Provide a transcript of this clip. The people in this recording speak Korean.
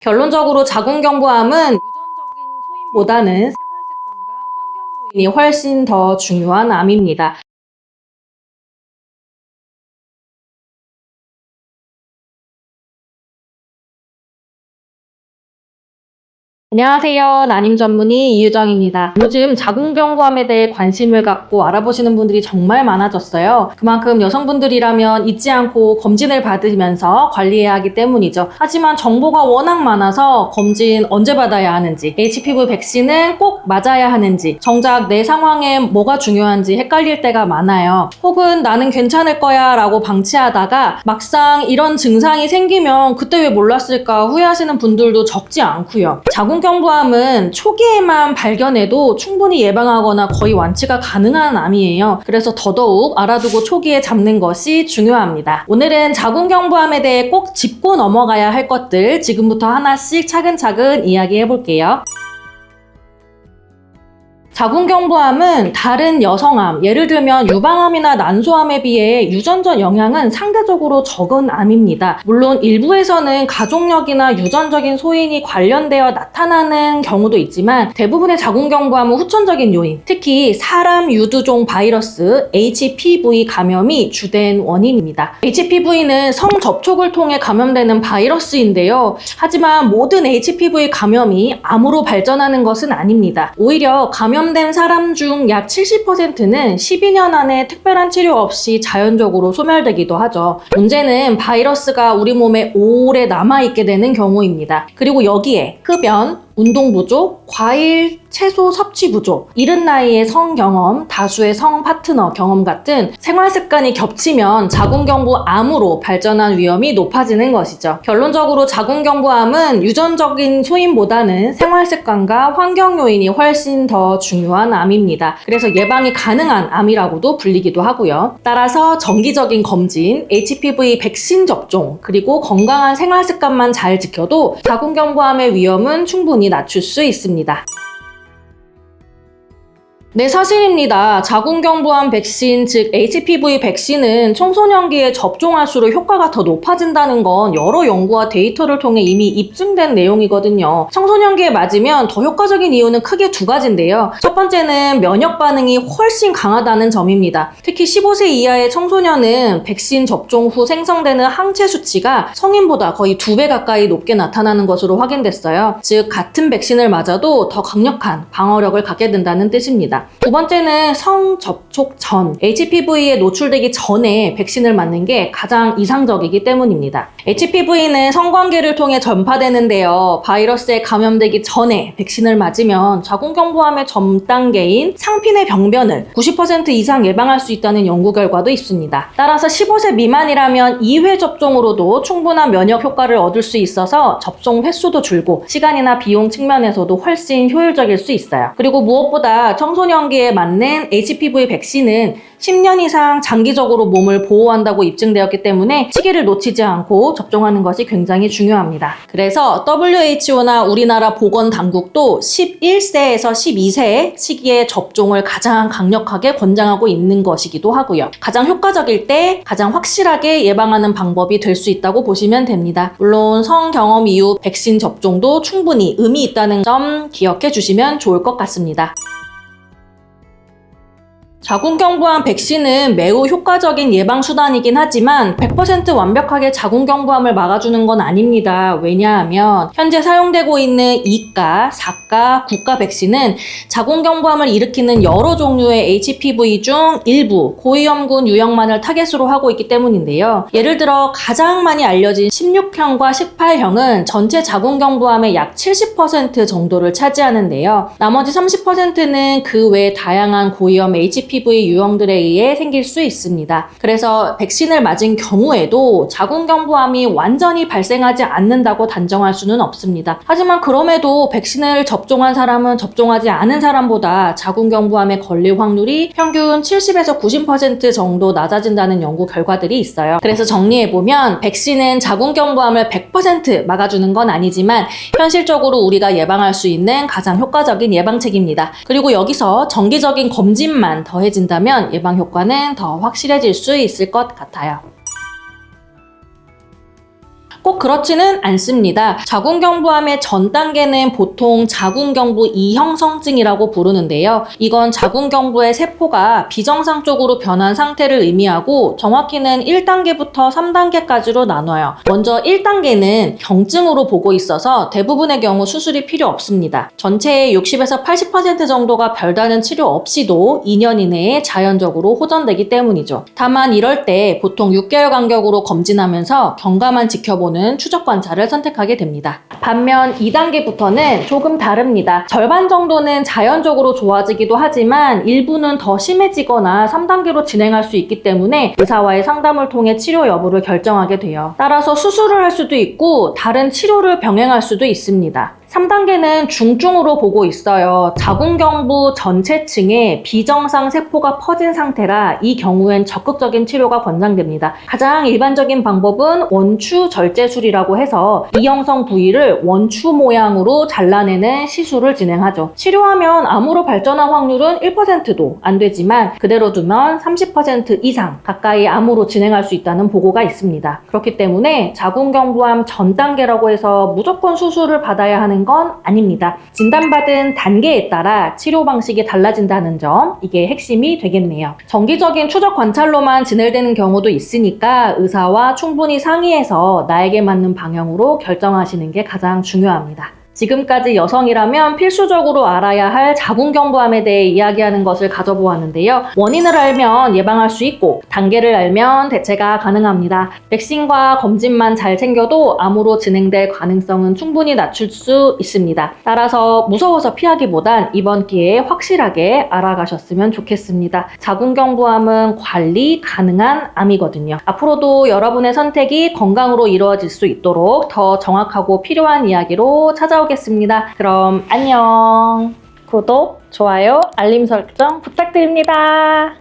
결론적으로 자궁경부암은 유전적인 소인보다는 생활 습관과 환경 요인이 훨씬 더 중요한 암입니다. 안녕하세요. 난임 전문의 이유정입니다. 요즘 자궁경부암에 대해 관심을 갖고 알아보시는 분들이 정말 많아졌어요. 그만큼 여성분들이라면 잊지 않고 검진을 받으면서 관리해야 하기 때문이죠. 하지만 정보가 워낙 많아서 검진 언제 받아야 하는지, HPV 백신은 꼭 맞아야 하는지, 정작 내 상황에 뭐가 중요한지 헷갈릴 때가 많아요. 혹은 나는 괜찮을 거야 라고 방치하다가 막상 이런 증상이 생기면 그때 왜 몰랐을까 후회하시는 분들도 적지 않고요. 자궁경부암은 초기에만 발견해도 충분히 예방하거나 거의 완치가 가능한 암이에요. 그래서 더더욱 알아두고 초기에 잡는 것이 중요합니다. 오늘은 자궁경부암에 대해 꼭 짚고 넘어가야 할 것들 지금부터 하나씩 차근차근 이야기해 볼게요. 자궁경부암은 다른 여성암, 예를 들면 유방암이나 난소암에 비해 유전적 영향은 상대적으로 적은 암입니다. 물론 일부에서는 가족력이나 유전적인 소인이 관련되어 나타나는 경우도 있지만 대부분의 자궁경부암은 후천적인 요인, 특히 사람 유두종 바이러스 HPV 감염이 주된 원인입니다. HPV는 성접촉을 통해 감염되는 바이러스인데요. 하지만 모든 HPV 감염이 암으로 발전하는 것은 아닙니다. 오히려 감염된 사람 중 약 70%는 12년 안에 특별한 치료 없이 자연적으로 소멸되기도 하죠. 문제는 바이러스가 우리 몸에 오래 남아있게 되는 경우입니다. 그리고 여기에 흡연, 운동 부족, 과일, 채소 섭취 부족, 이른 나이의 성 경험, 다수의 성 파트너 경험 같은 생활 습관이 겹치면 자궁경부암으로 발전한 위험이 높아지는 것이죠. 결론적으로 자궁경부암은 유전적인 소인보다는 생활 습관과 환경 요인이 훨씬 더 중요한 암입니다. 그래서 예방이 가능한 암이라고도 불리기도 하고요. 따라서 정기적인 검진, HPV 백신 접종, 그리고 건강한 생활 습관만 잘 지켜도 자궁경부암의 위험은 충분히 낮출 수 있습니다. 네, 사실입니다. 자궁경부암 백신, 즉 HPV 백신은 청소년기에 접종할수록 효과가 더 높아진다는 건 여러 연구와 데이터를 통해 이미 입증된 내용이거든요. 청소년기에 맞으면 더 효과적인 이유는 크게 두 가지인데요. 첫 번째는 면역 반응이 훨씬 강하다는 점입니다. 특히 15세 이하의 청소년은 백신 접종 후 생성되는 항체 수치가 성인보다 거의 2배 가까이 높게 나타나는 것으로 확인됐어요. 즉 같은 백신을 맞아도 더 강력한 방어력을 갖게 된다는 뜻입니다. 두 번째는 성접촉 전, HPV에 노출되기 전에 백신을 맞는 게 가장 이상적이기 때문입니다. HPV는 성관계를 통해 전파되는데요. 바이러스에 감염되기 전에 백신을 맞으면 자궁경부암의 전 단계인 상핀의 병변을 90% 이상 예방할 수 있다는 연구 결과도 있습니다. 따라서 15세 미만이라면 2회 접종으로도 충분한 면역 효과를 얻을 수 있어서 접종 횟수도 줄고 시간이나 비용 측면에서도 훨씬 효율적일 수 있어요. 그리고 무엇보다 청소년기에 맞는 HPV 백신은 10년 이상 장기적으로 몸을 보호한다고 입증되었기 때문에 시기를 놓치지 않고 접종하는 것이 굉장히 중요합니다. 그래서 WHO나 우리나라 보건당국도 11세에서 12세 시기에 접종을 가장 강력하게 권장하고 있는 것이기도 하고요. 가장 효과적일 때 가장 확실하게 예방하는 방법이 될 수 있다고 보시면 됩니다. 물론 성경험 이후 백신 접종도 충분히 의미 있다는 점 기억해 주시면 좋을 것 같습니다. 자궁경부암 백신은 매우 효과적인 예방수단이긴 하지만 100% 완벽하게 자궁경부암을 막아주는 건 아닙니다. 왜냐하면 현재 사용되고 있는 2가, 4가, 9가 백신은 자궁경부암을 일으키는 여러 종류의 HPV 중 일부 고위험군 유형만을 타겟으로 하고 있기 때문인데요. 예를 들어 가장 많이 알려진 16형과 18형은 전체 자궁경부암의 약 70% 정도를 차지하는데요. 나머지 30%는 그 외 다양한 고위험 HPV 유형들에 의해 생길 수 있습니다. 그래서 백신을 맞은 경우에도 자궁경부암이 완전히 발생하지 않는다고 단정할 수는 없습니다. 하지만 그럼에도 백신을 접종한 사람은 접종하지 않은 사람보다 자궁경부암에 걸릴 확률이 평균 70에서 90% 정도 낮아진다는 연구 결과들이 있어요. 그래서 정리해보면 백신은 자궁경부암을 100% 막아주는 건 아니지만 현실적으로 우리가 예방할 수 있는 가장 효과적인 예방책입니다. 그리고 여기서 정기적인 검진만 더해진다면 예방 효과는 더 확실해질 수 있을 것 같아요. 꼭 그렇지는 않습니다. 자궁경부암의 전 단계는 보통 자궁경부 이형성증이라고 부르는데요. 이건 자궁경부의 세포가 비정상적으로 변한 상태를 의미하고 정확히는 1단계부터 3단계까지로 나눠요. 먼저 1단계는 경증으로 보고 있어서 대부분의 경우 수술이 필요 없습니다. 전체의 60에서 80% 정도가 별다른 치료 없이도 2년 이내에 자연적으로 호전되기 때문이죠. 다만 이럴 때 보통 6개월 간격으로 검진하면서 경과만 지켜보는 추적 관찰을 선택하게 됩니다. 반면 2단계부터는 조금 다릅니다. 절반 정도는 자연적으로 좋아지기도 하지만 일부는 더 심해지거나 3단계로 진행할 수 있기 때문에 의사와의 상담을 통해 치료 여부를 결정하게 돼요. 따라서 수술을 할 수도 있고 다른 치료를 병행할 수도 있습니다. 3단계는 중증으로 보고 있어요. 자궁경부 전체층에 비정상 세포가 퍼진 상태라 이 경우엔 적극적인 치료가 권장됩니다. 가장 일반적인 방법은 원추 절제술이라고 해서 이형성 부위를 원추 모양으로 잘라내는 시술을 진행하죠. 치료하면 암으로 발전할 확률은 1%도 안 되지만 그대로 두면 30% 이상 가까이 암으로 진행할 수 있다는 보고가 있습니다. 그렇기 때문에 자궁경부암 전 단계라고 해서 무조건 수술을 받아야 하는 건 아닙니다. 진단받은 단계에 따라 치료 방식이 달라진다는 점, 이게 핵심이 되겠네요. 정기적인 추적 관찰로만 진행되는 경우도 있으니까 의사와 충분히 상의해서 나에게 맞는 방향으로 결정하시는 게 가장 중요합니다. 지금까지 여성이라면 필수적으로 알아야 할 자궁경부암에 대해 이야기하는 것을 가져보았는데요. 원인을 알면 예방할 수 있고 단계를 알면 대체가 가능합니다. 백신과 검진만 잘 챙겨도 암으로 진행될 가능성은 충분히 낮출 수 있습니다. 따라서 무서워서 피하기보단 이번 기회에 확실하게 알아가셨으면 좋겠습니다. 자궁경부암은 관리 가능한 암이거든요. 앞으로도 여러분의 선택이 건강으로 이루어질 수 있도록 더 정확하고 필요한 이야기로 찾아오겠습니다. 그럼 안녕. 구독, 좋아요, 알림 설정 부탁드립니다.